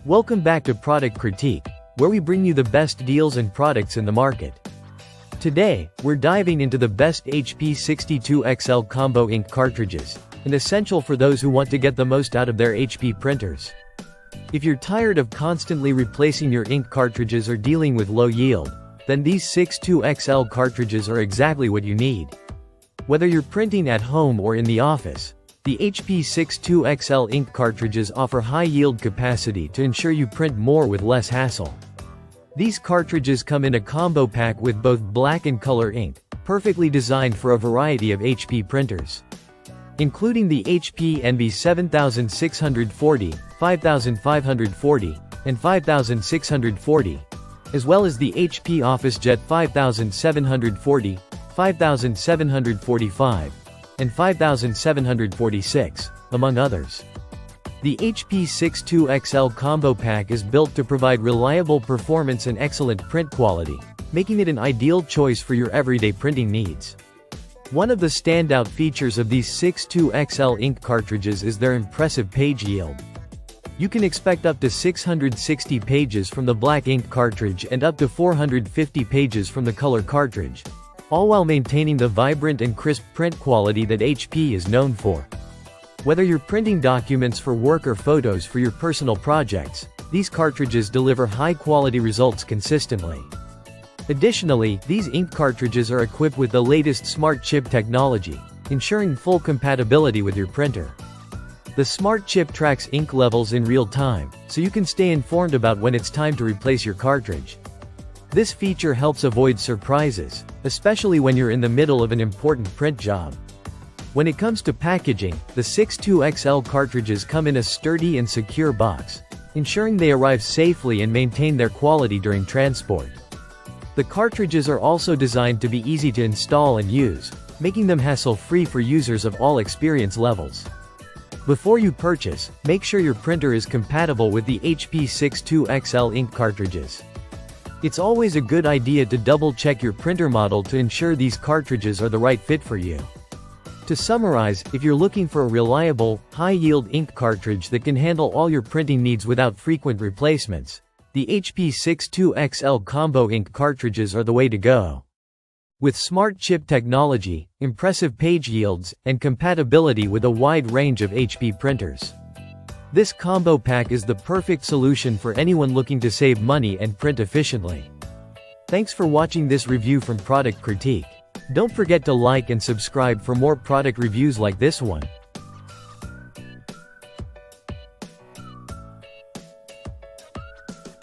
Welcome back to Product Critique, where we bring you the best deals and products in the market. Today, we're diving into the best HP 62 XL Combo Ink Cartridges, an essential for those who want to get the most out of their HP printers. If you're tired of constantly replacing your ink cartridges or dealing with low yield, then these 62 XL cartridges are exactly what you need. Whether you're printing at home or in the office, the HP 62 XL ink cartridges offer high yield capacity to ensure you print more with less hassle. These cartridges come in a combo pack with both black and color ink, perfectly designed for a variety of HP printers. Including the HP Envy 7640, 5540, and 5640, as well as the HP OfficeJet 5740, 5745, and 5746, among others. The HP 62 XL Combo Pack is built to provide reliable performance and excellent print quality, making it an ideal choice for your everyday printing needs. One of the standout features of these 62 XL ink cartridges is their impressive page yield. You can expect up to 660 pages from the black ink cartridge and up to 450 pages from the color cartridge, all while maintaining the vibrant and crisp print quality that HP is known for. Whether you're printing documents for work or photos for your personal projects, these cartridges deliver high-quality results consistently. Additionally, these ink cartridges are equipped with the latest smart chip technology, ensuring full compatibility with your printer. The smart chip tracks ink levels in real time, so you can stay informed about when it's time to replace your cartridge. This feature helps avoid surprises, especially when you're in the middle of an important print job. When it comes to packaging, the 62 XL cartridges come in a sturdy and secure box, ensuring they arrive safely and maintain their quality during transport. The cartridges are also designed to be easy to install and use, making them hassle-free for users of all experience levels. Before you purchase, make sure your printer is compatible with the HP 62 XL ink cartridges. It's always a good idea to double-check your printer model to ensure these cartridges are the right fit for you. To summarize, if you're looking for a reliable, high-yield ink cartridge that can handle all your printing needs without frequent replacements, the HP 62 XL Combo Ink cartridges are the way to go. With smart chip technology, impressive page yields, and compatibility with a wide range of HP printers, this combo pack is the perfect solution for anyone looking to save money and print efficiently. Thanks for watching this review from Product Critique. Don't forget to like and subscribe for more product reviews like this one.